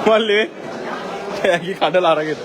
මල්ලේ ඇයි කඩලා අරගෙන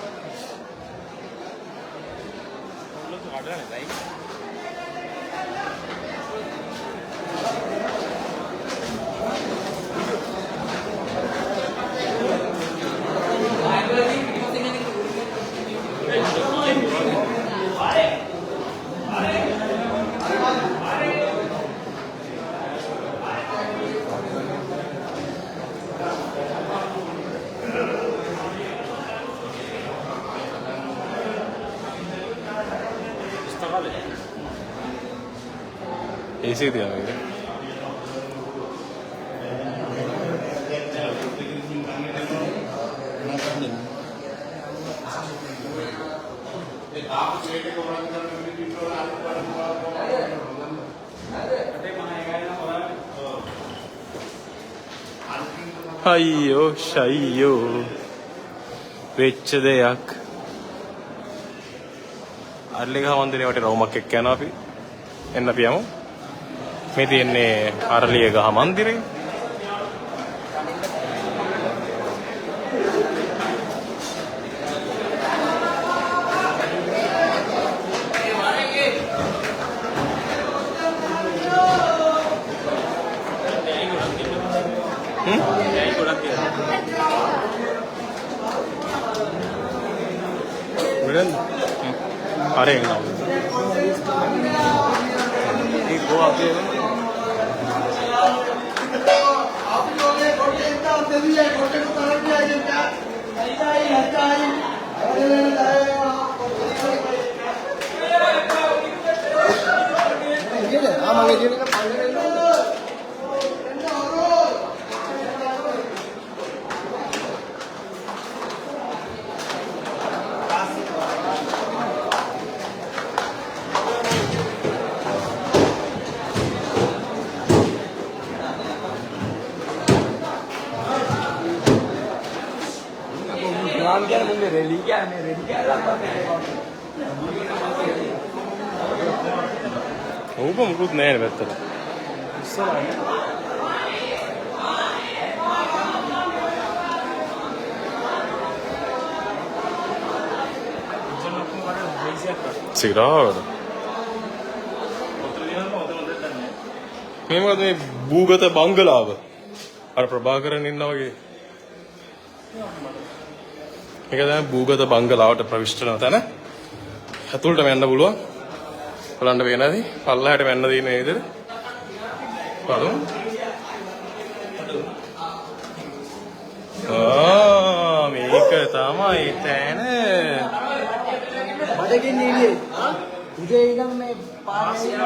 ऐसे दिया मेरे අයියෝ ෂයියෝ වෙච්ච දෙයක් අරලිගහ වන්දනේ වටේ රවුමක් එක්ක යනවා අපි එන්න අපි යමු මේ තියෙන්නේ අරලියගහ මන්දිරේ अरे ऊपर मुकुट नहीं बेहतर सिगरेट మేము కదా భూగత బంగ్లాව අර ප්‍රභාකරන් ඉන්නා වගේ මේක තමයි භූගත බංගලාවට ප්‍රවිෂ්ඨ වෙන තැන. ඇතුළට යන්න පුළුවන්. බලන්න වෙනදී පල්ලහැට වෙන්න දින නේද? බලමු. මේක තමයි තැන. බඩගින්න ඉන්නේ. උදේ ඉඳන් මේ පාරේ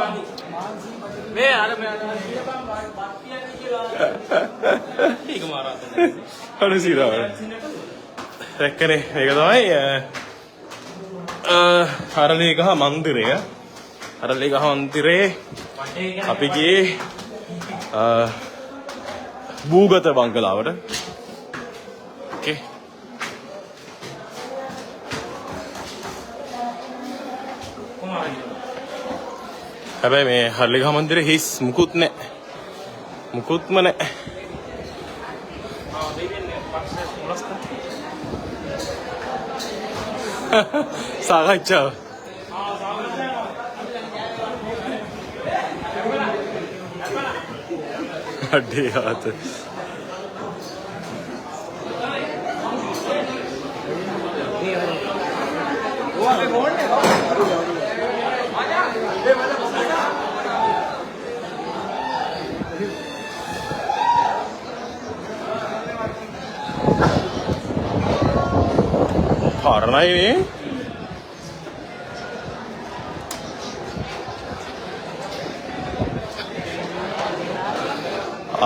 මේ අර මේ ඒක මාරා. හරි සීරා. දැක්කනේ මේක තමයි අරලියගහ මන්දිරය. අරලියගහ මන්දිරේ අපි ගියේ භූගත බංගලාවට. ඕකේ. හැබැයි මේ අරලියගහ මන්දිරේ හිස් මුකුත් නැහැ. මුකුත්ම නැහැ. सागाचाव अड्डे हाथ फारना ही नहीं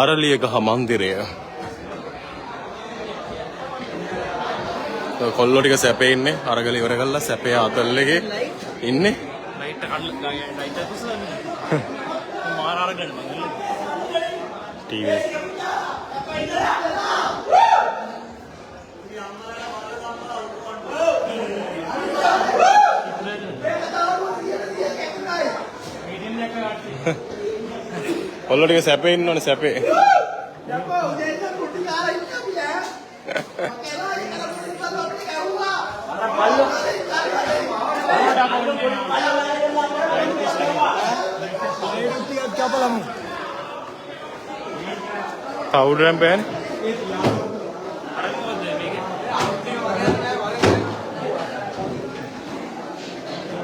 අරලියගහ මන්දිරය. කොල්ලෝ ටික සැපේ ඉන්නේ. අරගල ඉවර කරලා සැපේ ආතල් එකේ ඉන්නේ. ලයිට් එක ලයිට් එක පුසන්නේ. මාර අර ටීවී ඔල්ලෝ ටික සැපේ ඉන්න ඕනේ සැපේ කවුරුන් බෑනේ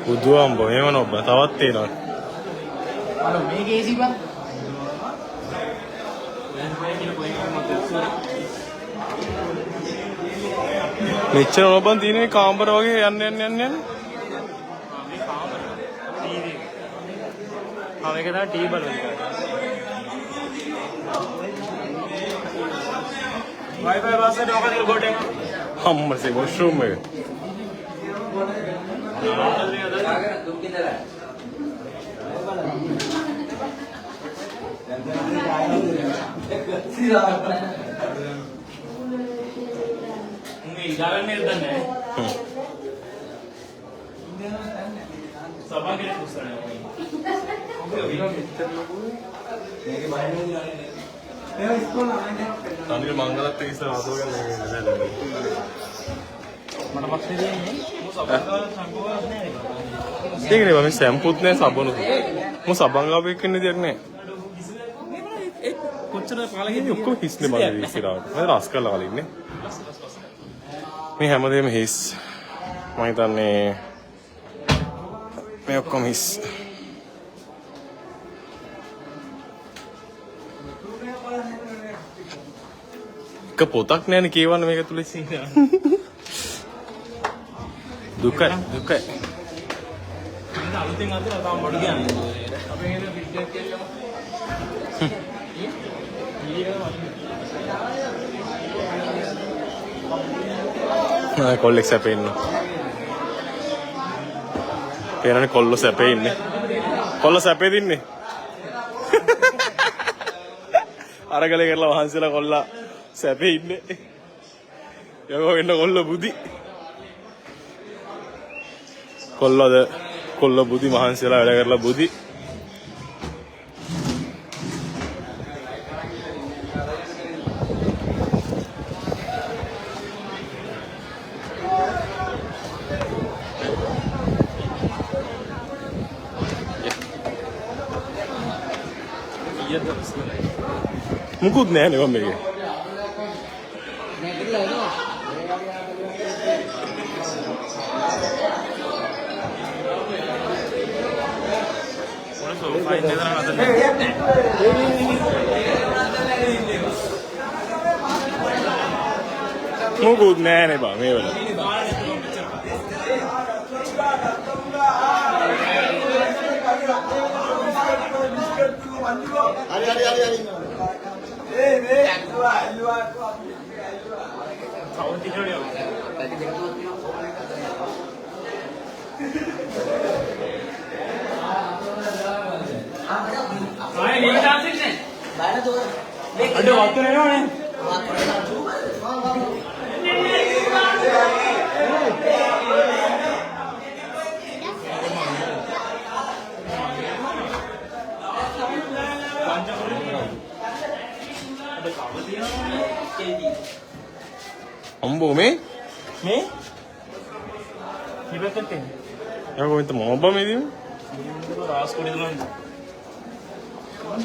බුදුහාමුදුරුවෝ එහෙම නොබ තවත් තියෙනවා මේක ඒසි බං මෙච්චර නොබන් තියෙන්නේ කාමර වගේ යන්න මේක තමයි ටී බලන්නේ Wi-Fi password ඔක දිල් කොට එක. අම්මසේ වොෂ්රූම් එක. උන්ගේ ඉදාගන්නේ දන්නේ. සබාගේ කුසලයි. මේකේ බයිනේ තනිකර මංගලත් එක්ක ඉස්සර ආතෝ ගන්න නෑ මට පස්සේ දෙන්නේ මොකද සම්පූර්ණ නෑ ඒකනේ මම සැම්පුත් නෑ සබනුත් මම සබංගාව එක්කනේ දෙයක් නෑ කොච්චර පාලකෙන්නේ ඔක්කොම හිස්නේ බලන්නේ ඉස්සරහට මම රස් කරලා වලින්නේ මේ හැමදේම හිස් මම හිතන්නේ මේ ඔක්කොම හිස් පොතක් නෑනේ කියවන්න මේක තුල දුකයි දුකයි මම අලුතෙන් අදලා තාම බඩ කියන්නේ අපේ නේද විද්‍යාවක් කියලා කොල්ලෙක් සැපේ ඉන්න පේනනේ කොල්ලෝ සැපේ ඉන්නේ කොල්ල සැපේ දින්නේ අරගලේ කරලා වහන්සලා කොල්ලා සැපේ ඉන්නේ යකෝ වෙන්න කොල්ල බුදි කොල්ල බුදි මහන්සියලා වැඩ කරලා බුදි මුකුත් නෑ නේ මම මේකේ මුකුත් නෑනේ බා මේ වල අම්බෝ මේ ඉබෙකටේ යකෝ මෙතන මොබ මේදී රාස් කොඩි දුන්න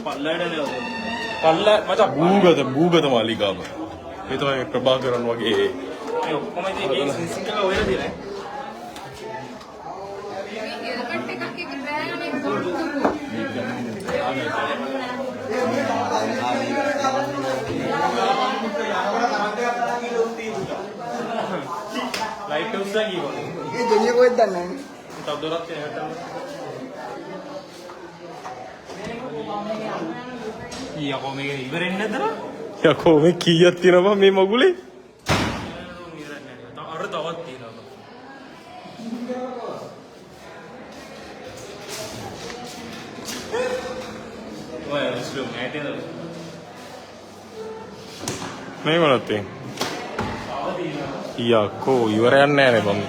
පල්ලඩනේ පල්ල මචං භූගත මාලිගාව මේ තමයි ප්‍රභාකරන් වගේ මේ ඔක්කොම ඉතින් සිංහල ඔයලා දිනේ लाइट उस्सा की बोल ये दुनिया को इतना नहीं तब दो रात के हटा ये को में इवर එන්නදර යකෝ මේ කීයක් තියෙනවද මේ මගුලේ අර තවත් තියෙනවා මේ මොනවද යකෝ ඉවරයක් නැහැ නේ බං.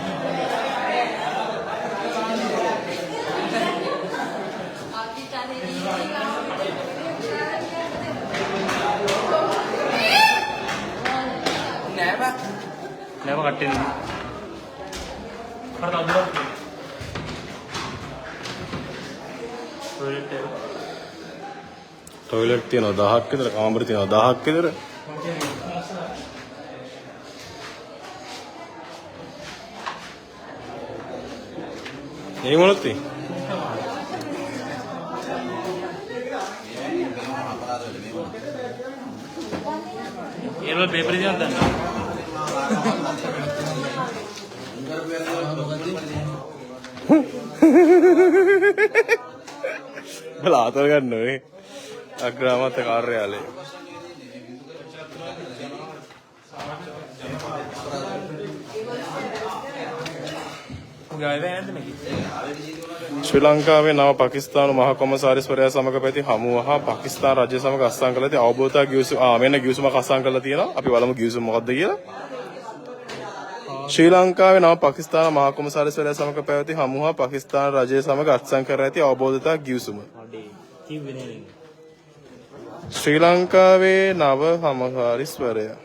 නෑම කට්ටිය ටොයිලට් තියෙනවා 1000ක් විතර, කාමර තියෙනවා 1000ක් විතර. මේ මොනවද තියෙන්නේ? ඒවල පේපර් එකක් ගන්න. බලාතර ගන්න ඕනේ අග්‍රාමාත්‍ය කාර්යාලය. ශ්‍රී ලංකාවේ නව පාකිස්තානු මහ කොමසාරිස්වරයා සමග පැති හමුව හා පාකිස්තාන රජය සමග අත්සන් කළ ඇති අවබෝධතා ගිවිසුම මෙන්න ගිවිසුමක් අත්සන් කරලා තියෙනවා. අපි බලමු ගිවිසුම මොකක්ද කියලා. ශ්‍රී ලංකාවේ නව පාකිස්තාන මහ කොමසාරිස්වරයා සමග පැවති හමුව හා පාකිස්තාන රජය සමග අත්සන් කර ඇති අවබෝධතා ගිවිසුම. ශ්‍රී ලංකාවේ නව කොමසාරිස්වරයා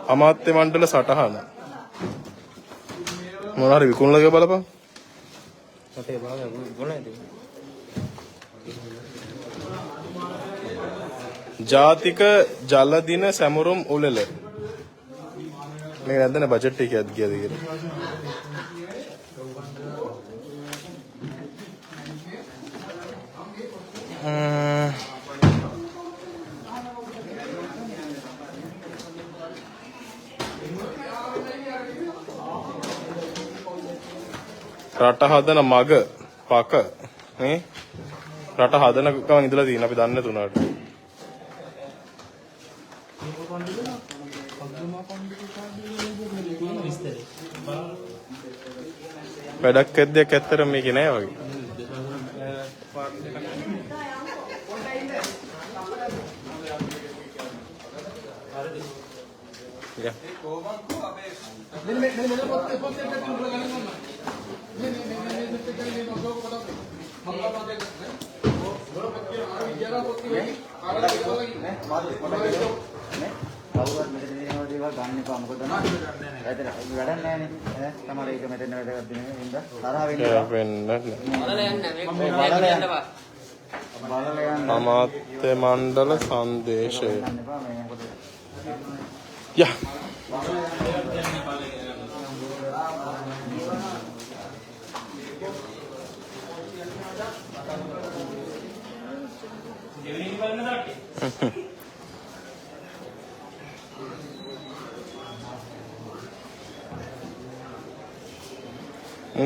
අමාත්‍ය මණ්ඩල සටහන මොනවාරි විකුණලා ගිය බලපන්. සතේ බලන්න විකුණලා ඉතින්. ජාතික ජල දින සැමරුම් උළෙල. මේක නැද්ද බජට් එකේ ගියද කියලා. රට හදන මග පක නේ රට හදන ගමන් ඉඳලා තියෙන අපි දන්නේ තුනට වැඩක් ඇද්දයක් ඇත්තට මේකේ නෑ වගේ. කවුරුත් මෙතන දිනවල දේවල් ගන්න එපා මොකද නේද? ඇත්තට වැඩක් නැහැ නේ. තමයි ඒක මෙතන වැඩක් දිනේ ඉඳලා තරහ වෙන්නේ. අමාත්‍ය මණ්ඩල සංදේශය. යා.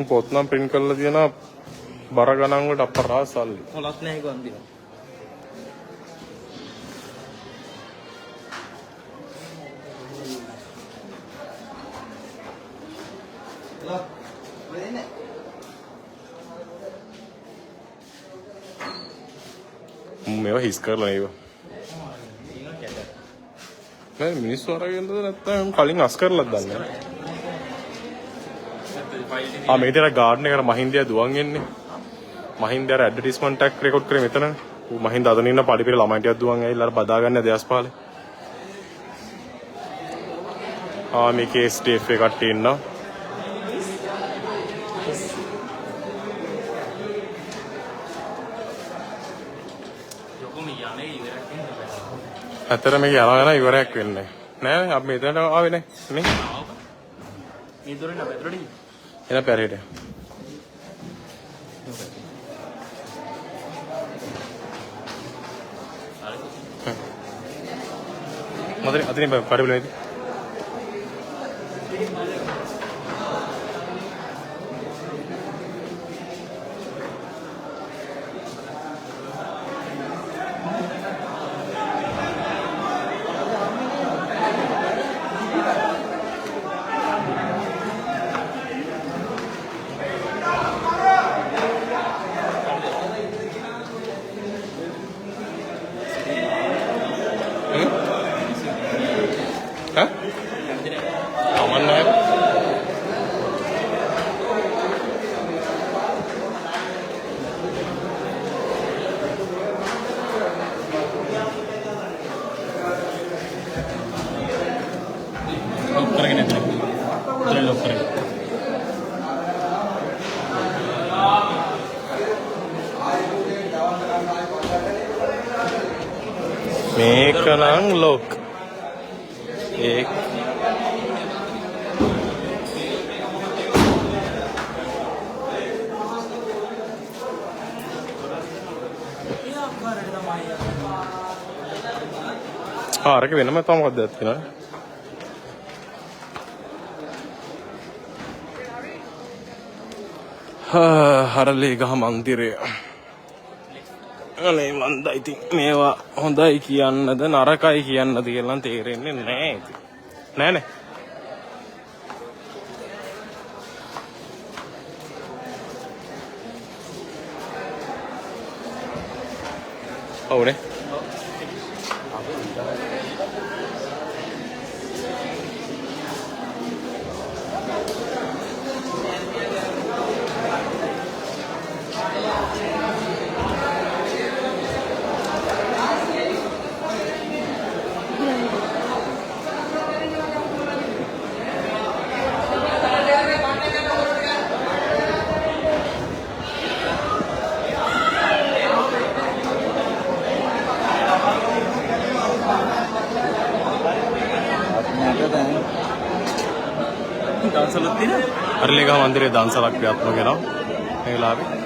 පොත් නම් print කරලා තියෙනවා බර ගණන් වලට අපරාධ සල්ලි. මොලක් නැහැ ඒක අන්තිම. මේවා හිස් කරලා ඒවා. නෑ මිනිස්සු අරගෙනද නැත්නම් කලින් අස් කරලාද දන්නේ නැහැ. මේ තේර ගාඩන් එකට මහින්දයා දුවන් එන්නේ. මහින්දයාර ඇඩ්වර්ටයිස්මන්ට් එකක් රෙකෝඩ් කරේ මෙතන. ඌ මහින්ද අතන ඉන්න පඩිපෙළ ළමයි ටිකක් දුවන් ඇවිල්ලා අර බදා ගන්න දෙයස්පාලේ. මේකේ ස්ටේෆ් එක කට්ටිය ඉන්නවා. අතර මේක යනවා ඉවරයක් වෙන්නේ නෑ. අපි මෙතනට ආවේ නේ. නේ. මේ දොරේ නෑ පැත්තට ගිහින්. එන පැරේට. මොකද අදින් පඩිවල නේද? මේක නම් ලොක්. ඒක අරක වෙනම තව මොකක්ද තියෙනවා. හරලේ ගහ මන්දිරය. අනේ මන්ද ඉතින් මේවා හොඳයි කියන්නද නරකයි කියන්නද කියලා තේරෙන්නේ නැහැ ඉතින්. නෑනේ. ඔව්නේ. හරලේ ගහ මන්දිරයේ දන්සලක් ක්‍රියාත්මක වෙනවා මේ වෙලාවේ.